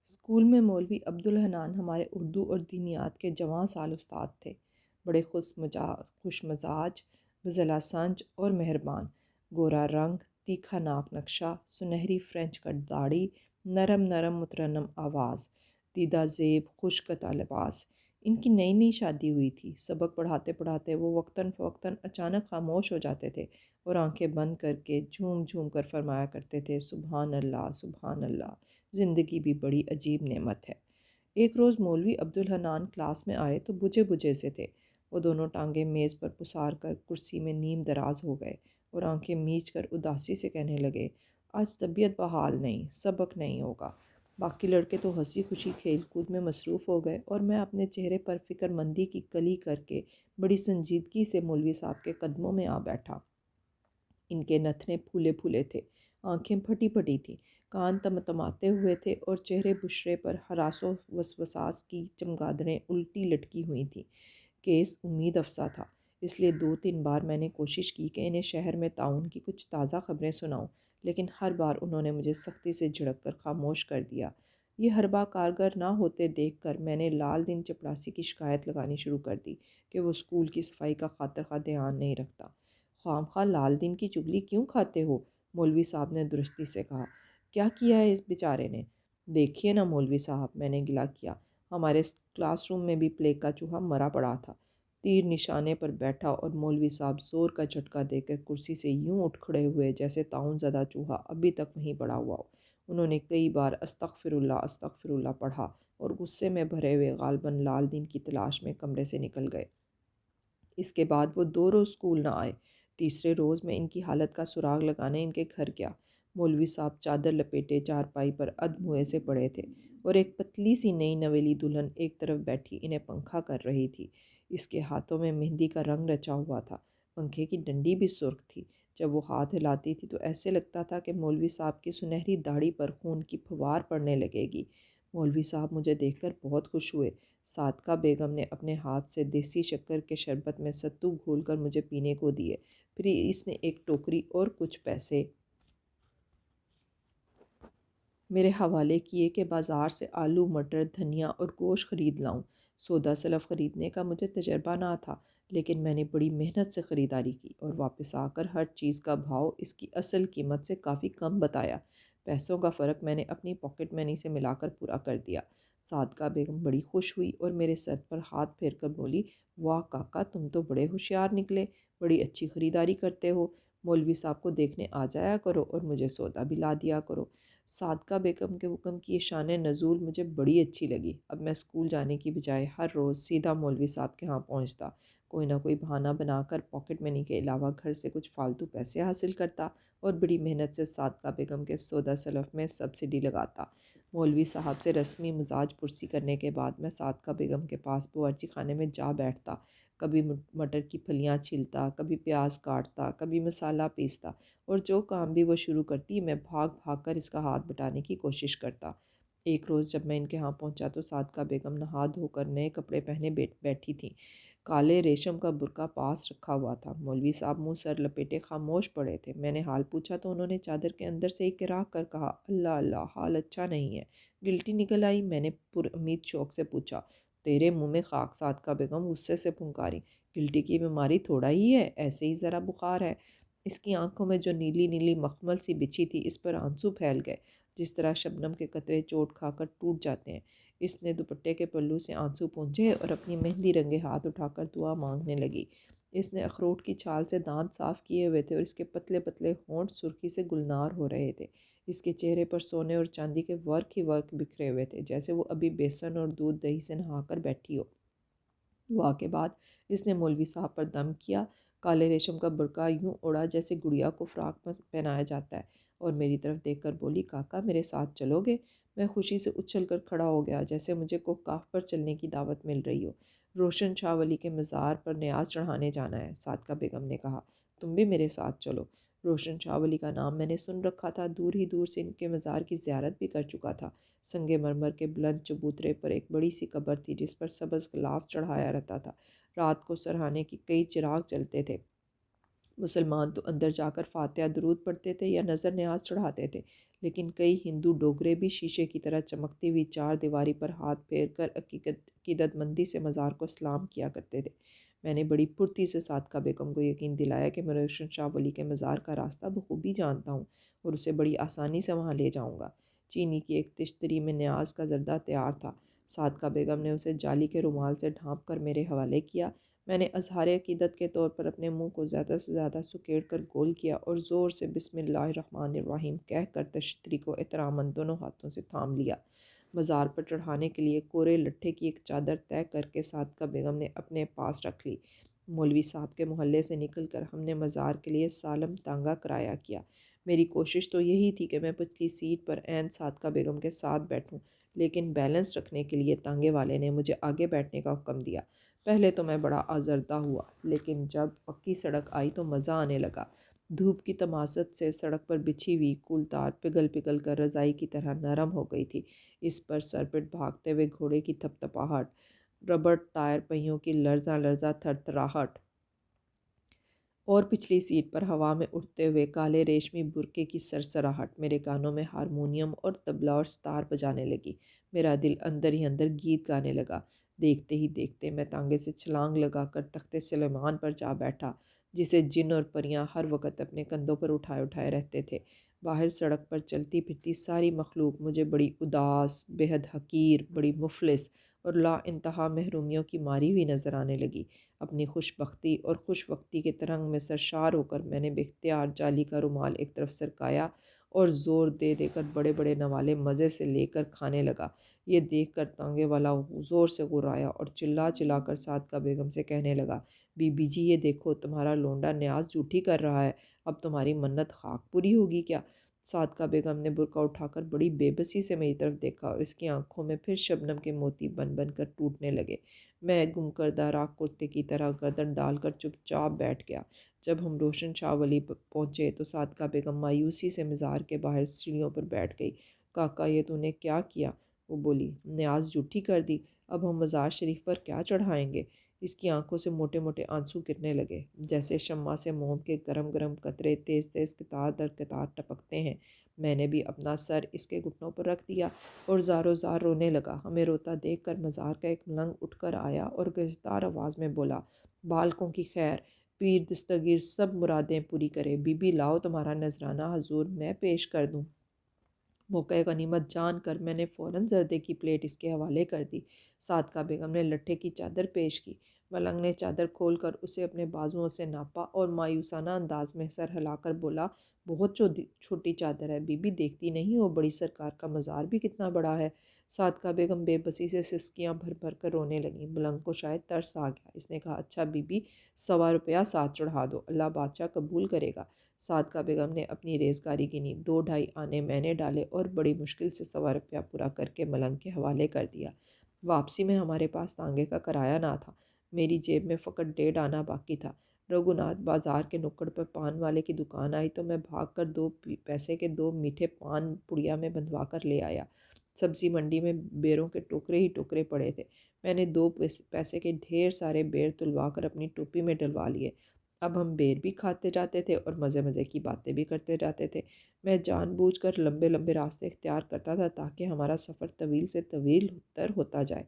School میں مولوی عبدالحنان ہمارے اردو اور دینیات کے جواں سال استاد تھے۔ بڑے خوش مزاج، بزلا سنج اور مہربان۔ گورا رنگ، تیکھا ناک نقشہ، سنہری فرینچ کٹ داڑھی، نرم نرم مترنم آواز، دیدہ زیب خوشقطع لباس۔ ان کی نئی نئی شادی ہوئی تھی۔ سبق پڑھاتے پڑھاتے وہ وقتاً فوقتاً اچانک خاموش ہو جاتے تھے اور آنکھیں بند کر کے جھوم جھوم کر فرمایا کرتے تھے، سبحان اللہ سبحان اللہ، زندگی بھی بڑی عجیب نعمت ہے۔ ایک روز مولوی عبدالحنان کلاس میں آئے تو بجھے بجھے سے تھے۔ وہ دونوں ٹانگیں میز پر پسار کر کرسی میں نیم دراز ہو گئے اور آنکھیں میچ کر اداسی سے کہنے لگے، آج طبیعت بحال نہیں، سبق نہیں ہوگا۔ باقی لڑکے تو ہنسی خوشی کھیل کود میں مصروف ہو گئے اور میں اپنے چہرے پر فکر مندی کی کلی کر کے بڑی سنجیدگی سے مولوی صاحب کے قدموں میں آ بیٹھا۔ ان کے نتنے پھولے پھولے تھے، آنکھیں پھٹی پھٹی تھیں، کان تمتماتے ہوئے تھے اور چہرے بشرے پر ہراس و وسوساس کی چمگادڑیں الٹی لٹکی ہوئی تھیں۔ کیس امید افزا تھا، اس لیے 2-3 بار میں نے کوشش کی کہ انہیں شہر میں تعاون کی کچھ تازہ خبریں سناؤں، لیکن ہر بار انہوں نے مجھے سختی سے جھڑک کر خاموش کر دیا۔ یہ حربہ کارگر نہ ہوتے دیکھ کر میں نے لال دن چپڑاسی کی شکایت لگانی شروع کر دی کہ وہ اسکول کی صفائی کا خاطر خواہ دھیان نہیں رکھتا۔ خواہ مخواہ لال دن کی چگلی کیوں کھاتے ہو؟ مولوی صاحب نے درستی سے کہا۔ کیا کیا ہے اس بیچارے نے؟ دیکھیے نا مولوی صاحب، میں نے گلہ کیا، ہمارے کلاس روم میں بھی پلیگ کا چوہا مرا پڑا تھا۔ تیر نشانے پر بیٹھا اور مولوی صاحب زور کا جھٹکا دے کر کرسی سے یوں اٹھ کھڑے ہوئے جیسے طاعون زدہ چوہا ابھی تک وہیں پڑا ہوا ہو۔ انہوں نے کئی بار استغفر اللہ استغفر اللہ پڑھا اور غصے میں بھرے ہوئے غالباً لال دن کی تلاش میں کمرے سے نکل گئے۔ اس کے بعد وہ 2 روز اسکول نہ آئے۔ تیسرے روز میں ان کی حالت کا سراغ لگانے ان کے گھر گیا۔ مولوی صاحب چادر لپیٹے چارپائی پر ادھ موئے سے پڑے تھے اور ایک پتلی سی نئی نویلی دلہن ایک طرف بیٹھی انہیں پنکھا کر رہی تھی۔ اس کے ہاتھوں میں مہندی کا رنگ رچا ہوا تھا، پنکھے کی ڈنڈی بھی سرخ تھی۔ جب وہ ہاتھ ہلاتی تھی تو ایسے لگتا تھا کہ مولوی صاحب کی سنہری داڑھی پر خون کی پھوار پڑنے لگے گی۔ مولوی صاحب مجھے دیکھ کر بہت خوش ہوئے۔ صادقہ بیگم نے اپنے ہاتھ سے دیسی شکر کے شربت میں ستو گھول کر مجھے پینے کو دیے۔ پھر اس نے ایک ٹوکری اور کچھ پیسے میرے حوالے کیے کہ بازار سے آلو مٹر دھنیا اور گوشت خرید لاؤں۔ سودا سلف خریدنے کا مجھے تجربہ نہ تھا، لیکن میں نے بڑی محنت سے خریداری کی اور واپس آ کر ہر چیز کا بھاؤ اس کی اصل قیمت سے کافی کم بتایا۔ پیسوں کا فرق میں نے اپنی پاکٹ منی سے ملا کر پورا کر دیا۔ صادقہ بیگم بڑی خوش ہوئی اور میرے سر پر ہاتھ پھیر کر بولی، واہ کاکا، تم تو بڑے ہوشیار نکلے، بڑی اچھی خریداری کرتے ہو۔ مولوی صاحب کو دیکھنے آ جایا کرو اور مجھے سودا بھی لا دیا کرو۔ صادقہ بیگم کے حکم کی یہ شان نزول مجھے بڑی اچھی لگی۔ اب میں اسکول جانے کی بجائے ہر روز سیدھا مولوی صاحب کے ہاں پہنچتا، کوئی نہ کوئی بہانہ بنا کر پاکٹ منی کے علاوہ گھر سے کچھ فالتو پیسے حاصل کرتا اور بڑی محنت سے صادقہ بیگم کے سودا سلف میں سبسڈی لگاتا۔ مولوی صاحب سے رسمی مزاج پرسی کرنے کے بعد میں صادقہ بیگم کے پاس باورچی خانے میں جا بیٹھتا، کبھی مٹر کی پھلیاں چھیلتا، کبھی پیاز کاٹتا، کبھی مسالہ پیستا، اور جو کام بھی وہ شروع کرتی میں بھاگ بھاگ کر اس کا ہاتھ بٹانے کی کوشش کرتا۔ ایک روز جب میں ان کے ہاں پہنچا تو صادقہ بیگم نہا دھو کر نئے کپڑے پہنے بیٹھی تھیں۔ کالے ریشم کا برقع پاس رکھا ہوا تھا۔ مولوی صاحب منہ سر لپیٹے خاموش پڑے تھے۔ میں نے حال پوچھا تو انہوں نے چادر کے اندر سے ایک راہ کر کہا، اللہ اللہ، حال اچھا نہیں ہے، گلٹی نکل آئی؟ میں نے پر امید شوق سے پوچھا۔ تیرے منہ میں خاک، صادقہ بیگم غصے سے پھنکاری، گلٹی کی بیماری تھوڑا ہی ہے، ایسے ہی ذرا بخار ہے۔ اس کی آنکھوں میں جو نیلی نیلی مخمل سی بچھی تھی اس پر آنسو پھیل گئے، جس طرح شبنم کے قطرے چوٹ کھا کر ٹوٹ جاتے ہیں۔ اس نے دوپٹے کے پلو سے آنسو پونچھے اور اپنی مہندی رنگے ہاتھ اٹھا کر دعا مانگنے لگی۔ اس نے اخروٹ کی چھال سے دانت صاف کیے ہوئے تھے اور اس کے پتلے پتلے ہونٹ سرخی سے گلنار ہو رہے تھے۔ اس کے چہرے پر سونے اور چاندی کے ورق ہی ورق بکھرے ہوئے تھے، جیسے وہ ابھی بیسن اور دودھ دہی سے نہا کر بیٹھی ہو۔ دعا کے بعد اس نے مولوی صاحب پر دم کیا۔ کالے ریشم کا برقع یوں اڑا جیسے گڑیا کو فراق میں پہنایا جاتا ہے، اور میری طرف دیکھ کر بولی، کاکا میرے ساتھ چلو گے؟ میں خوشی سے اچھل کر کھڑا ہو گیا جیسے مجھے کوکاف پر چلنے کی دعوت مل رہی ہو۔ روشن شاہ ولی کے مزار پر نیاز چڑھانے جانا ہے، صادقہ بیگم نے کہا، تم بھی میرے ساتھ چلو۔ روشن شاہ ولی کا نام میں نے سن رکھا تھا، دور ہی دور سے ان کے مزار کی زیارت بھی کر چکا تھا۔ سنگ مرمر کے بلند چبوترے پر ایک بڑی سی قبر تھی جس پر سبز غلاف چڑھایا رہتا تھا۔ رات کو سرہانے کی کئی چراغ جلتے تھے۔ مسلمان تو اندر جا کر فاتحہ درود پڑھتے تھے یا نظر نیاز چڑھاتے تھے، لیکن کئی ہندو ڈوگرے بھی شیشے کی طرح چمکتی ہوئی چار دیواری پر ہاتھ پھیر کر عقیدت مندی سے مزار کو سلام کیا کرتے تھے۔ میں نے بڑی پھرتی سے صادقہ بیگم کو یقین دلایا کہ میں روشن شاہ ولی کے مزار کا راستہ بخوبی جانتا ہوں اور اسے بڑی آسانی سے وہاں لے جاؤں گا۔ چینی کی ایک تشتری میں نیاز کا زردہ تیار تھا۔ صادقہ بیگم نے اسے جالی کے رومال سے ڈھانپ کر میرے حوالے کیا۔ میں نے اظہار عقیدت کے طور پر اپنے منہ کو زیادہ سے زیادہ سکیڑ کر گول کیا اور زور سے بسم اللہ الرحمن الرحیم کہہ کر تشتری کو احتراماً دونوں ہاتھوں سے تھام لیا۔ مزار پر چڑھانے کے لیے کورے لٹھے کی ایک چادر طے کر کے صادقہ بیگم نے اپنے پاس رکھ لی۔ مولوی صاحب کے محلے سے نکل کر ہم نے مزار کے لیے سالم تانگہ کرایہ کیا۔ میری کوشش تو یہی تھی کہ میں پچھلی سیٹ پر عین صادقہ بیگم کے ساتھ بیٹھوں، لیکن بیلنس رکھنے کے لیے تانگے والے نے مجھے آگے بیٹھنے کا حکم دیا۔ پہلے تو میں بڑا آزردہ ہوا، لیکن جب پکی سڑک آئی تو مزہ آنے لگا۔ دھوپ کی تماست سے سڑک پر بچھی ہوئی کول تار پگھل پگھل کر رضائی کی طرح نرم ہو گئی تھی۔ اس پر سرپٹ بھاگتے ہوئے گھوڑے کی تھپ تھپاہٹ، ربڑ ٹائر پہیوں کی لرزاں لرزاں تھر تھراہٹ اور پچھلی سیٹ پر ہوا میں اڑتے ہوئے کالے ریشمی برقعے کی سرسراہٹ میرے کانوں میں ہارمونیم اور طبلہ اور ستار بجانے لگی۔ میرا دل اندر ہی اندر گیت گانے لگا۔ دیکھتے ہی دیکھتے میں تانگے سے چھلانگ لگا کر تخت سلیمان پر جا بیٹھا، جسے جن اور پریاں ہر وقت اپنے کندھوں پر اٹھائے اٹھائے رہتے تھے۔ باہر سڑک پر چلتی پھرتی ساری مخلوق مجھے بڑی اداس، بے حد حقیر، بڑی مفلس اور لا انتہا محرومیوں کی ماری ہوئی نظر آنے لگی۔ اپنی خوش بختی اور خوش وقتی کے ترنگ میں سرشار ہو کر میں نے بے اختیار جالی کا رومال ایک طرف سرکایا اور زور دے دے کر بڑے بڑے نوالے مزے سے لے کر کھانے لگا۔ یہ دیکھ کر تانگے والا زور سے غرایا اور چلا چلا کر صادقہ بیگم سے کہنے لگا، بی بی جی یہ دیکھو تمہارا لونڈا نیاز جھوٹی کر رہا ہے، اب تمہاری منت خاک پوری ہوگی کیا؟ صادقہ بیگم نے برقع اٹھا کر بڑی بے بسی سے میری طرف دیکھا اور اس کی آنکھوں میں پھر شبنم کے موتی بن بن کر ٹوٹنے لگے۔ میں گم کردہ راکھ کرتے کی طرح گردن ڈال کر چپ چاپ بیٹھ گیا۔ جب ہم روشن شاہ ولی پہنچے تو صادقہ بیگم مایوسی سے مزار کے باہر سیڑھیوں پر بیٹھ گئی۔ کاکا یہ تو نے کیا کیا؟ وہ بولی، نیاز جھوٹی کر دی، اب ہم مزار شریف پر کیا چڑھائیں گے؟ اس کی آنکھوں سے موٹے موٹے آنسو گرنے لگے، جیسے شمع سے موم کے گرم گرم قطرے تیز تیز قطار در قطار ٹپکتے ہیں۔ میں نے بھی اپنا سر اس کے گھٹنوں پر رکھ دیا اور زاروں زار رونے لگا۔ ہمیں روتا دیکھ کر مزار کا ایک ملنگ اٹھ کر آیا اور گرجدار آواز میں بولا، بالکوں کی خیر، پیر دستگیر سب مرادیں پوری کرے، بی بی لاؤ تمہارا نذرانہ حضور میں پیش کر دوں۔ موقع غنیمت جان کر میں نے فوراً زردے کی پلیٹ اس کے حوالے کر دی۔ صادقہ بیگم نے لٹھے کی چادر پیش کی۔ ملنگ نے چادر کھول کر اسے اپنے بازوؤں سے ناپا اور مایوسانہ انداز میں سر ہلا کر بولا، بہت چھوٹی چادر ہے، بی بی دیکھتی نہیں ہو بڑی سرکار کا مزار بھی کتنا بڑا ہے؟ صادقہ بیگم بے بسی سے سسکیاں بھر بھر کر رونے لگیں۔ ملنگ کو شاید ترس آ گیا، اس نے کہا، اچھا بی بی، 100 روپیہ ساتھ چڑھا دو، اللہ بادشاہ قبول کرے گا۔ صادقہ بیگم نے اپنی ریزگاری گنی، 2 ڈھائی آنے میں نے ڈالے اور بڑی مشکل سے 100 روپیہ پورا کر کے ملنگ کے حوالے کر دیا۔ واپسی میں ہمارے پاس تانگے کا کرایہ نہ تھا۔ میری جیب میں فقط 1.5 آنا باقی تھا۔ رگھوناتھ بازار کے نکڑ پر پان والے کی دکان آئی تو میں بھاگ کر 2 پیسے کے 2 میٹھے پان پڑیا میں بندھوا کر لے آیا۔ سبزی منڈی میں بیروں کے ٹوکرے ہی ٹوکرے پڑے تھے۔ میں نے 2 پیسے کے ڈھیر سارے بیر تلوا کر اپنی ٹوپی میں ڈلوا لیے۔ اب ہم بیر بھی کھاتے جاتے تھے اور مزے مزے کی باتیں بھی کرتے جاتے تھے۔ میں جان بوجھ کر لمبے لمبے راستے اختیار کرتا تھا تاکہ ہمارا سفر طویل سے طویل تر ہوتا جائے۔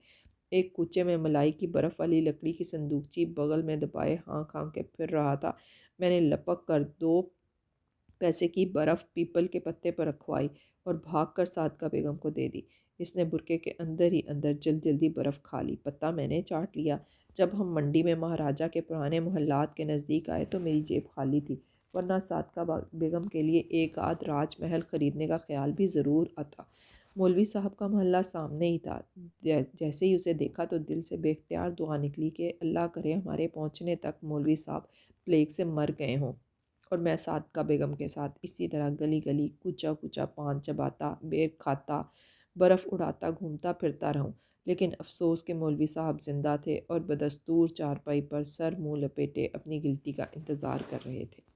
ایک کوچے میں ملائی کی برف والی لکڑی کی صندوقچی بغل میں دبائے ہانک ہانک کے پھر رہا تھا۔ میں نے لپک کر 2 پیسے کی برف پیپل کے پتے پر رکھوائی اور بھاگ کر صادقہ بیگم کو دے دی۔ اس نے برقعے کے اندر ہی اندر جلدی برف کھا لی، پتہ میں نے چاٹ لیا۔ جب ہم منڈی میں مہاراجہ کے پرانے محلات کے نزدیک آئے تو میری جیب خالی تھی، ورنہ صادقہ بیگم کے لیے ایک آدھ راج محل خریدنے کا خیال بھی ضرور آتا۔ مولوی صاحب کا محلہ سامنے ہی تھا۔ جیسے ہی اسے دیکھا تو دل سے بے اختیار دعا نکلی کہ اللہ کرے ہمارے پہنچنے تک مولوی صاحب پلیگ سے مر گئے ہوں اور میں صادقہ بیگم کے ساتھ اسی طرح گلی گلی کوچا کوچا پان چباتا، بیر کھاتا، برف اڑاتا گھومتا پھرتا رہوں۔ لیکن افسوس کہ مولوی صاحب زندہ تھے اور بدستور چارپائی پر سر منہ لپیٹے اپنی گلٹی کا انتظار کر رہے تھے۔